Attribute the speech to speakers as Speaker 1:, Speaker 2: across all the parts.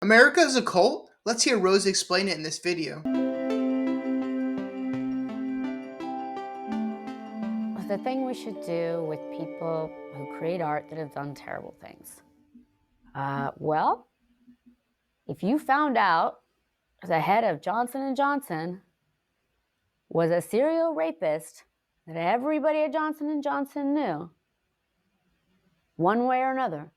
Speaker 1: America is a cult? Let's hear Rose explain it in this video.
Speaker 2: The thing we should do with people who create art that have done terrible things. Well, if you found out the head of Johnson & Johnson was a serial rapist that everybody at Johnson & Johnson knew, one way or another,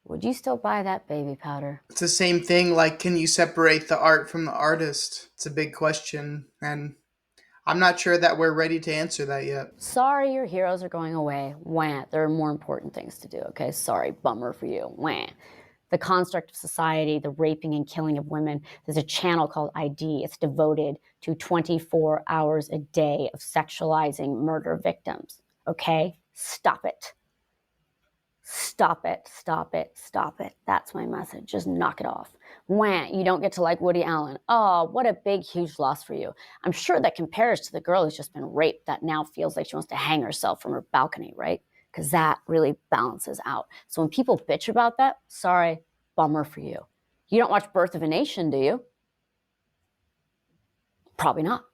Speaker 2: would you still buy that baby powder?
Speaker 1: It's the same thing like, can you separate the art from the artist? It's a big question, and I'm not sure that we're ready to answer that yet.
Speaker 2: Sorry, your heroes are going away. Wah. There are more important things to do, okay? Sorry, bummer for you. Wah. The construct of society, the raping and killing of women. There's a channel called ID. It's devoted to 24 hours a day of sexualizing murder victims, okay? Stop it. Stop it, stop it, stop it. That's my message. Just knock it off. Wah, you don't get to like Woody Allen. Oh, what a big, huge loss for you. I'm sure that compares to the girl who's just been raped that now feels like she wants to hang herself from her balcony, right? Because that really balances out. So when people bitch about that, sorry, bummer for you. You don't watch Birth of a Nation, do you? Probably not,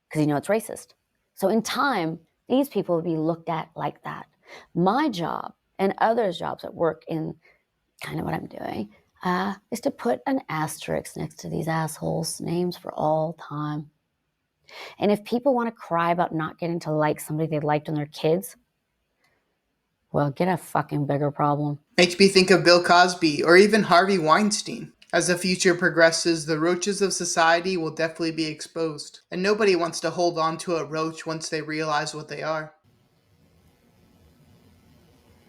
Speaker 2: because you know it's racist. So in time, these people will be looked at like that. My job and others' jobs at work in kind of what I'm doing is to put an asterisk next to these assholes' names for all time. And if people want to cry about not getting to like somebody they liked when they're kids, well, get a fucking bigger problem.
Speaker 1: Makes me think of Bill Cosby or even Harvey Weinstein. As the future progresses, the roaches of society will definitely be exposed, and nobody wants to hold on to a roach once they realize what they are.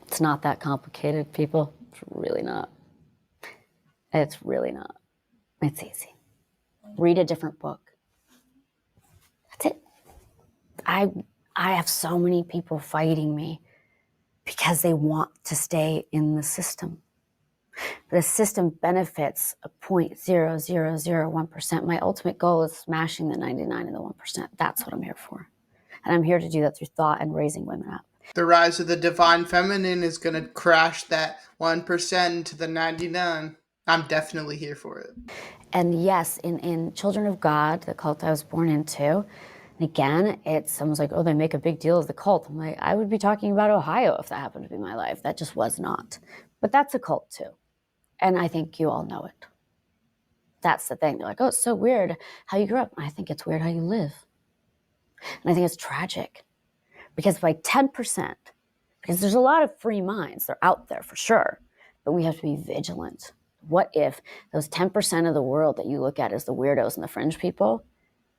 Speaker 2: It's not that complicated, people. It's really not. It's really not. It's easy. Read a different book. That's it. I have so many people fighting me because they want to stay in the system. The system benefits a 0.0001%. My ultimate goal is smashing the 99 and the 1%. That's what I'm here for. And I'm here to do that through thought and raising women up.
Speaker 1: The rise of the divine feminine is going to crash that 1% to the 99. I'm definitely here for it.
Speaker 2: And yes, in Children of God, the cult I was born into, and again, it's someone's like, oh, they make a big deal of the cult. I'm like, I would be talking about Ohio if that happened to be my life. That just was not. But that's a cult too. And I think you all know it. That's the thing. They're like, oh, it's so weird how you grew up. I think it's weird how you live. And I think it's tragic. Because by 10%, because there's a lot of free minds, they're out there for sure, but we have to be vigilant. What if those 10% of the world that you look at as the weirdos and the fringe people,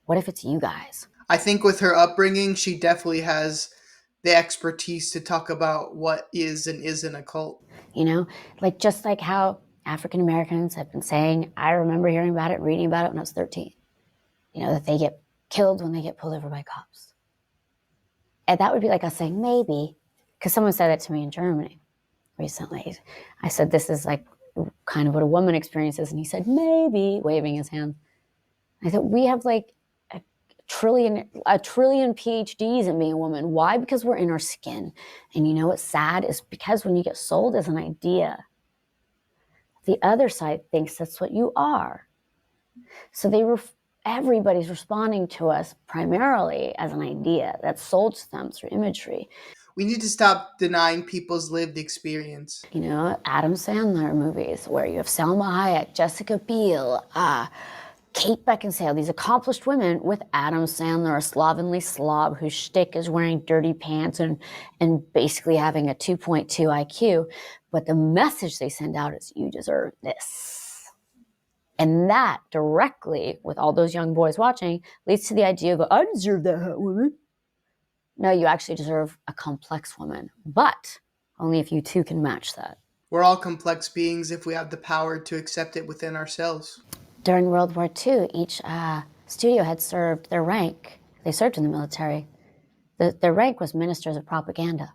Speaker 2: what if it's you guys?
Speaker 1: I think with her upbringing, she definitely has the expertise to talk about what is and isn't a cult.
Speaker 2: You know, like just like how African Americans have been saying, I remember hearing about it, reading about it when I was 13, you know, that they get killed when they get pulled over by cops. And that would be like us saying, maybe, because someone said that to me in Germany recently. I said, this is like kind of what a woman experiences. And he said, maybe, waving his hand. I said, we have like a trillion PhDs in being a woman. Why? Because we're in our skin. And you know what's sad is because when you get sold as an idea, the other side thinks that's what you are. So everybody's responding to us primarily as an idea that's sold to them through imagery.
Speaker 1: We need to stop denying people's lived experience.
Speaker 2: You know, Adam Sandler movies where you have Selma Hayek, Jessica Biel, Kate Beckinsale, these accomplished women with Adam Sandler, a slovenly slob whose shtick is wearing dirty pants and basically having a 2.2 IQ. But the message they send out is, you deserve this. And that directly, with all those young boys watching, leads to the idea of, I deserve that hot woman. No, you actually deserve a complex woman, but only if you two can match that.
Speaker 1: We're all complex beings if we have the power to accept it within ourselves.
Speaker 2: During World War II, each studio had served their rank. They served in the military. Their rank was ministers of propaganda.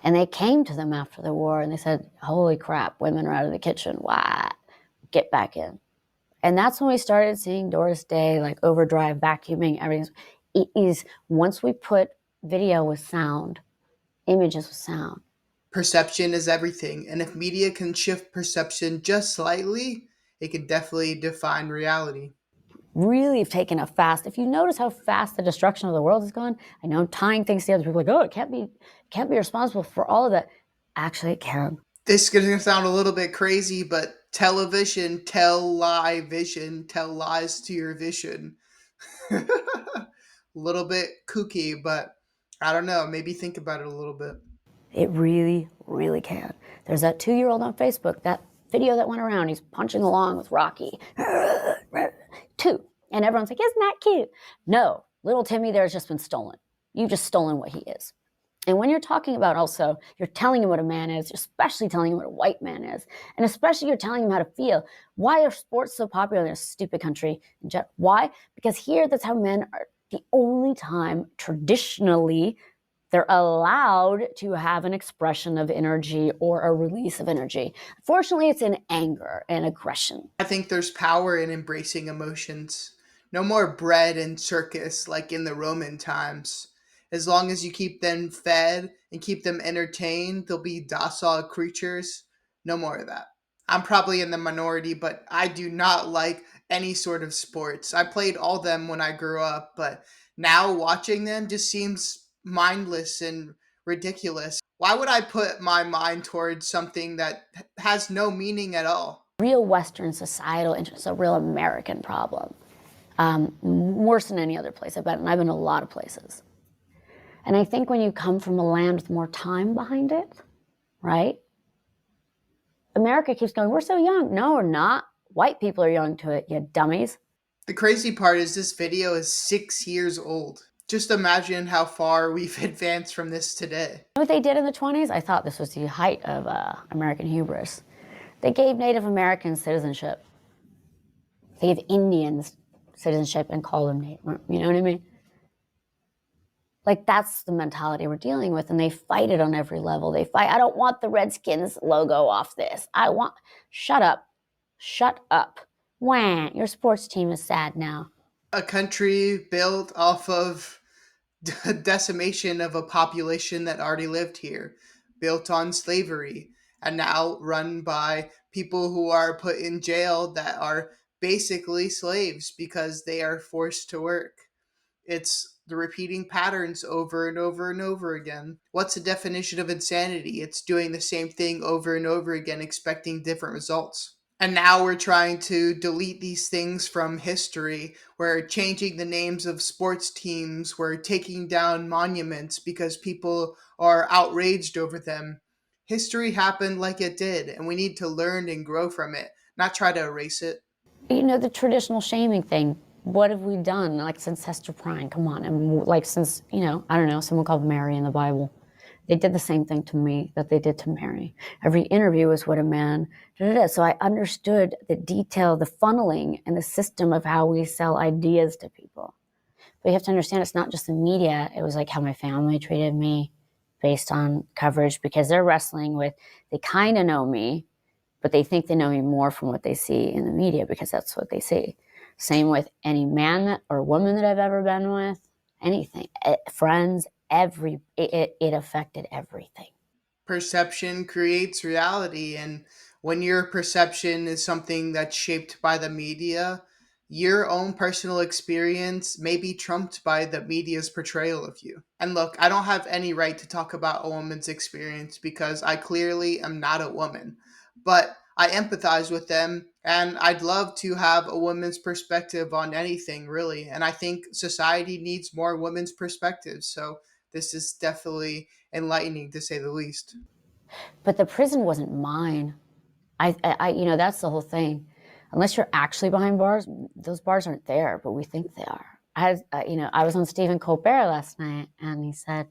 Speaker 2: And they came to them after the war and they said, holy crap, women are out of the kitchen. What? Get back in. And that's when we started seeing Doris Day, like overdrive, vacuuming, everything. It is once we put video with sound, images with sound.
Speaker 1: Perception is everything, and if media can shift perception just slightly, it can definitely define reality.
Speaker 2: Really have taken a fast. If you notice how fast the destruction of the world has gone, I know I'm tying things together. People are like, oh, it can't be responsible for all of that. Actually, it can.
Speaker 1: This is going to sound a little bit crazy, but television, tell lie vision, tell lies to your vision. A little bit kooky, but I don't know. Maybe think about it a little bit.
Speaker 2: It really, really can. There's that 2-year-old on Facebook, that video that went around. He's punching along with Rocky. 2. And everyone's like, isn't that cute? No, little Timmy there's just been stolen. You've just stolen what he is. And when you're talking about also, you're telling him what a man is, especially telling him what a white man is, and especially you're telling him how to feel. Why are sports so popular in a stupid country? Why? Because here, that's how men are the only time traditionally they're allowed to have an expression of energy or a release of energy. Unfortunately, it's in anger and aggression.
Speaker 1: I think there's power in embracing emotions. No more bread and circus like in the Roman times. As long as you keep them fed and keep them entertained, they'll be docile creatures. No more of that. I'm probably in the minority, but I do not like any sort of sports. I played all them when I grew up, but now watching them just seems mindless and ridiculous. Why would I put my mind towards something that has no meaning at all?
Speaker 2: Real Western societal interest, a real American problem. Worse than any other place, I bet. And I've been to a lot of places. And I think when you come from a land with more time behind it, right? America keeps going, we're so young. No, we're not. White people are young to it, you dummies.
Speaker 1: The crazy part is this video is 6 years old. Just imagine how far we've advanced from this today.
Speaker 2: You know what they did in the 20s? I thought this was the height of American hubris. They gave Native Americans citizenship. They gave Indians citizenship and called them Native. You know what I mean? Like, that's the mentality we're dealing with, and they fight it on every level. They fight, I don't want the Redskins logo off this. Shut up. Shut up. Wah, your sports team is sad now.
Speaker 1: A country built off of decimation of a population that already lived here, built on slavery, and now run by people who are put in jail that are basically slaves because they are forced to work. It's the repeating patterns over and over and over again. What's the definition of insanity? It's doing the same thing over and over again, expecting different results. And now we're trying to delete these things from history. We're changing the names of sports teams. We're taking down monuments because people are outraged over them. History happened like it did, and we need to learn and grow from it, not try to erase it.
Speaker 2: You know, the traditional shaming thing. What have we done, like, since Hester Prynne? Come on. And, like, since, I don't know, someone called Mary in the Bible. They did the same thing to me that they did to Mary. Every interview was what a man did. So I understood the detail, the funneling, and the system of how we sell ideas to people. But you have to understand, it's not just the media. It was like how my family treated me based on coverage, because they're wrestling with, they kind of know me, but they think they know me more from what they see in the media because that's what they see. Same with any man or woman that I've ever been with, anything, friends, it affected everything.
Speaker 1: Perception creates reality, and when your perception is something that's shaped by the media, your own personal experience may be trumped by the media's portrayal of you. And look, I don't have any right to talk about a woman's experience because I clearly am not a woman, but I empathize with them, and I'd love to have a woman's perspective on anything, really. And I think society needs more women's perspectives, so this is definitely enlightening to say the least.
Speaker 2: But the prison wasn't mine. That's the whole thing. Unless you're actually behind bars, those bars aren't there, but we think they are. I was on Stephen Colbert last night, and he said,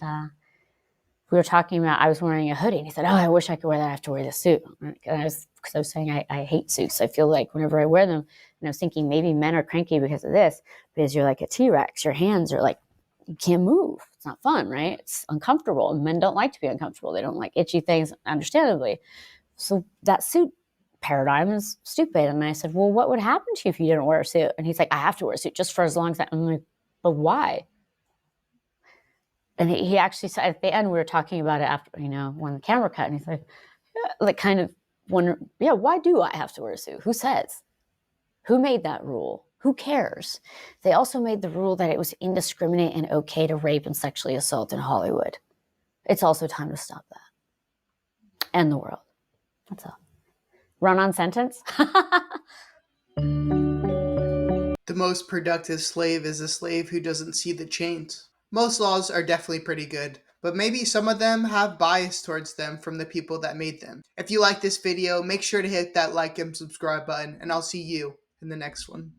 Speaker 2: we were talking about, I was wearing a hoodie, and he said, oh, I wish I could wear that. I have to wear the suit. Because I was saying I hate suits. I feel like whenever I wear them, and I was thinking maybe men are cranky because of this, because you're like a T-Rex. Your hands are like, you can't move. It's not fun, right? It's uncomfortable. And men don't like to be uncomfortable. They don't like itchy things, understandably. So that suit paradigm is stupid. And I said, well, what would happen to you if you didn't wear a suit? And he's like, I have to wear a suit just for as long as I'm like, but why? And he actually said at the end, we were talking about it after, when the camera cut, and he's like, yeah, like kind of wonder, yeah, why do I have to wear a suit? Who says? Who made that rule? Who cares? They also made the rule that it was indiscriminate and okay to rape and sexually assault in Hollywood. It's also time to stop that. End the world. That's all. Run-on sentence?
Speaker 1: The most productive slave is a slave who doesn't see the chains. Most laws are definitely pretty good, but maybe some of them have bias towards them from the people that made them. If you like this video, make sure to hit that like and subscribe button, and I'll see you in the next one.